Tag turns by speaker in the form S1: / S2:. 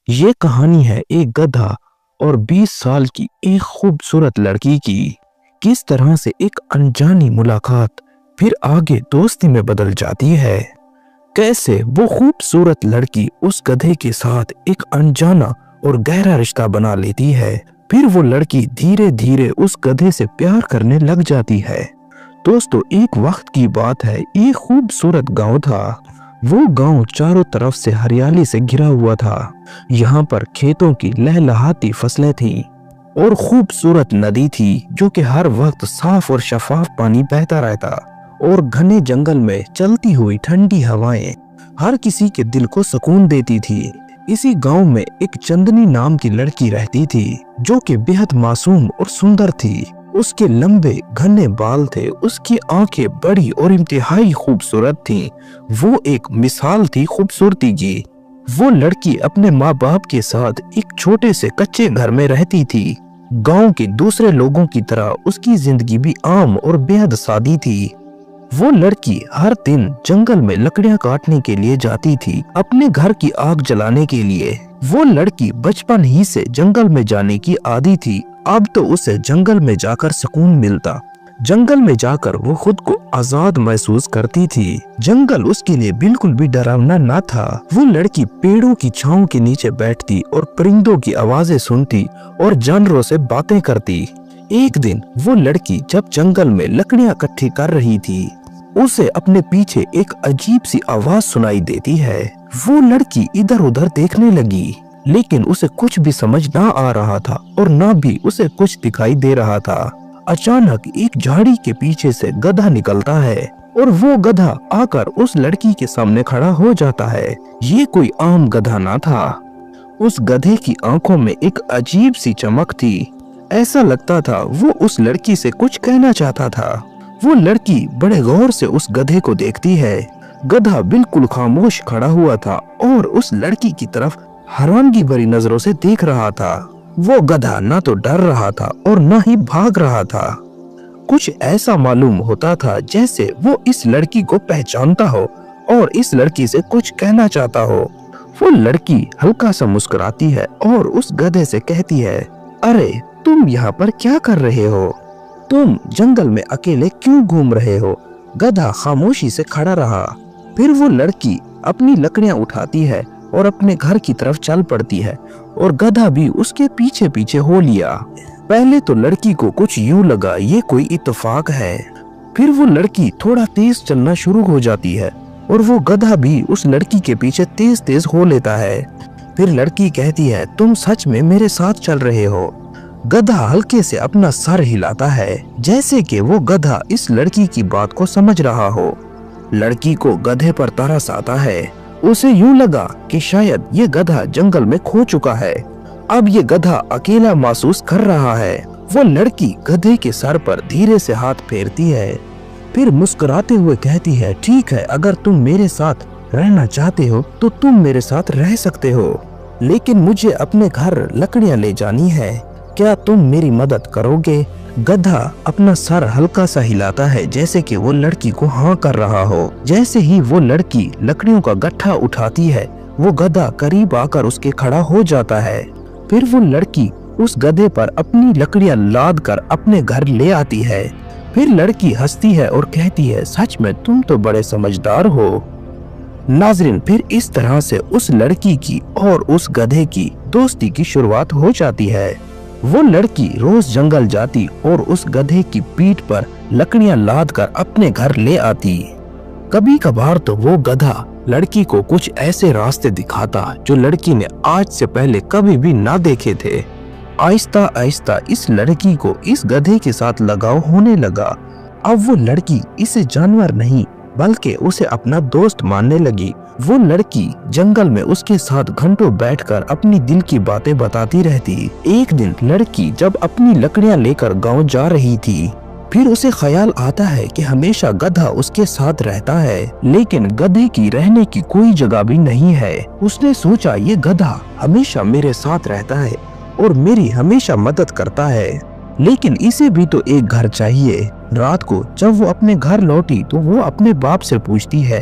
S1: یہ کہانی ہے ایک گدھا اور 20 سال کی ایک خوبصورت لڑکی کی۔ کس طرح سے ایک انجانی ملاقات پھر آگے دوستی میں بدل جاتی ہے۔ کیسے وہ خوبصورت لڑکی اس گدھے کے ساتھ ایک انجانا اور گہرا رشتہ بنا لیتی ہے۔ پھر وہ لڑکی دھیرے دھیرے اس گدھے سے پیار کرنے لگ جاتی ہے۔ دوستو، ایک وقت کی بات ہے، ایک خوبصورت گاؤں تھا۔ وہ گاؤں چاروں طرف سے ہریالی سے گھرا ہوا تھا۔ یہاں پر کھیتوں کی لہلہاتی فصلیں تھیں اور خوبصورت ندی تھی جو کہ ہر وقت صاف اور شفاف پانی بہتا رہتا، اور گھنے جنگل میں چلتی ہوئی ٹھنڈی ہوائیں ہر کسی کے دل کو سکون دیتی تھی۔ اسی گاؤں میں ایک چندنی نام کی لڑکی رہتی تھی جو کہ بہت معصوم اور سندر تھی۔ اس کے لمبے گھنے بال تھے، اس کی آنکھیں بڑی اور انتہائی خوبصورت تھیں۔ وہ ایک مثال تھی خوبصورتی کی۔ وہ لڑکی اپنے ماں باپ کے ساتھ ایک چھوٹے سے کچے گھر میں رہتی تھی۔ گاؤں کے دوسرے لوگوں کی طرح اس کی زندگی بھی عام اور بے حد سادی تھی۔ وہ لڑکی ہر دن جنگل میں لکڑیاں کاٹنے کے لیے جاتی تھی، اپنے گھر کی آگ جلانے کے لیے۔ وہ لڑکی بچپن ہی سے جنگل میں جانے کی عادی تھی۔ اب تو اسے جنگل میں جا کر سکون ملتا۔ جنگل میں جا کر وہ خود کو آزاد محسوس کرتی تھی۔ جنگل اس کے لیے بالکل بھی ڈراونا نہ تھا۔ وہ لڑکی پیڑوں کی چھاؤں کے نیچے بیٹھتی اور پرندوں کی آوازیں سنتی اور جانوروں سے باتیں کرتی۔ ایک دن وہ لڑکی جب جنگل میں لکڑیاں اکٹھی کر رہی تھی، اسے اپنے پیچھے ایک عجیب سی آواز سنائی دیتی ہے۔ وہ لڑکی ادھر ادھر دیکھنے لگی، لیکن اسے کچھ بھی سمجھ نہ آ رہا تھا اور نہ بھی اسے کچھ دکھائی دے رہا تھا۔ اچانک ایک جھاڑی کے پیچھے سے گدھا نکلتا ہے اور وہ گدھا آ کر اس لڑکی کے سامنے کھڑا ہو جاتا ہے۔ یہ کوئی عام گدھا نہ تھا۔ اس گدھے کی آنکھوں میں ایک عجیب سی چمک تھی۔ ایسا لگتا تھا وہ اس لڑکی سے کچھ کہنا چاہتا تھا۔ وہ لڑکی بڑے غور سے اس گدھے کو دیکھتی ہے۔ گدھا بالکل خاموش کھڑا ہوا تھا اور اس لڑکی کی طرف حیرانگی بھری نظروں سے دیکھ رہا تھا۔ وہ گدھا نہ تو ڈر رہا تھا اور نہ ہی بھاگ رہا تھا۔ کچھ ایسا معلوم ہوتا تھا جیسے وہ اس لڑکی کو پہچانتا ہو اور اس لڑکی سے کچھ کہنا چاہتا ہو۔ وہ لڑکی ہلکا سا مسکراتی ہے اور اس گدھے سے کہتی ہے، ارے تم یہاں پر کیا کر رہے ہو؟ تم جنگل میں اکیلے کیوں گھوم رہے ہو؟ گدھا خاموشی سے کھڑا رہا۔ پھر وہ لڑکی اپنی لکڑیاں اٹھاتی ہے اور اپنے گھر کی طرف چل پڑتی ہے اور گدھا بھی اس کے پیچھے پیچھے ہو لیا۔ پہلے تو لڑکی کو کچھ یوں لگا یہ کوئی اتفاق ہے۔ پھر وہ لڑکی تھوڑا تیز چلنا شروع ہو جاتی ہے اور وہ گدھا بھی اس لڑکی کے پیچھے تیز تیز ہو لیتا ہے۔ پھر لڑکی کہتی ہے، تم سچ میں میرے ساتھ چل رہے ہو؟ گدھا ہلکے سے اپنا سر ہلاتا ہے جیسے کہ وہ گدھا اس لڑکی کی بات کو سمجھ رہا ہو۔ لڑکی کو گدھے پر ترس آتا ہے۔ اسے یوں لگا کہ شاید یہ گدھا جنگل میں کھو چکا ہے، اب یہ گدھا اکیلا محسوس کر رہا ہے۔ وہ لڑکی گدھے کے سر پر دھیرے سے ہاتھ پھیرتی ہے، پھر مسکراتے ہوئے کہتی ہے، ٹھیک ہے، اگر تم میرے ساتھ رہنا چاہتے ہو تو تم میرے ساتھ رہ سکتے ہو، لیکن مجھے اپنے گھر لکڑیاں لے جانی ہے، کیا تم میری مدد کرو گے؟ گدھا اپنا سر ہلکا سا ہلاتا ہے جیسے کہ وہ لڑکی کو ہاں کر رہا ہو۔ جیسے ہی وہ لڑکی لکڑیوں کا گٹھا اٹھاتی ہے، وہ گدھا قریب آ کر اس کے کھڑا ہو جاتا ہے۔ پھر وہ لڑکی اس گدھے پر اپنی لکڑیاں لاد کر اپنے گھر لے آتی ہے۔ پھر لڑکی ہنستی ہے اور کہتی ہے، سچ میں تم تو بڑے سمجھدار ہو۔ ناظرین، پھر اس طرح سے اس لڑکی کی اور اس گدھے کی دوستی کی شروعات ہو جاتی ہے۔ وہ لڑکی روز جنگل جاتی اور اس گدھے کی پیٹھ پر لکڑیاں لاد کر اپنے گھر لے آتی۔ کبھی کبھار تو وہ گدھا لڑکی کو کچھ ایسے راستے دکھاتا جو لڑکی نے آج سے پہلے کبھی بھی نہ دیکھے تھے۔ آہستہ آہستہ اس لڑکی کو اس گدھے کے ساتھ لگاؤ ہونے لگا۔ اب وہ لڑکی اسے جانور نہیں بلکہ اسے اپنا دوست ماننے لگی۔ وہ لڑکی جنگل میں اس کے ساتھ گھنٹوں بیٹھ کر اپنی دل کی باتیں بتاتی رہتی۔ ایک دن لڑکی جب اپنی لکڑیاں لے کر گاؤں جا رہی تھی، پھر اسے خیال آتا ہے کہ ہمیشہ گدھا اس کے ساتھ رہتا ہے، لیکن گدھے کی رہنے کی کوئی جگہ بھی نہیں ہے۔ اس نے سوچا، یہ گدھا ہمیشہ میرے ساتھ رہتا ہے اور میری ہمیشہ مدد کرتا ہے، لیکن اسے بھی تو ایک گھر چاہیے۔ رات کو جب وہ اپنے گھر لوٹی تو وہ اپنے باپ سے پوچھتی ہے،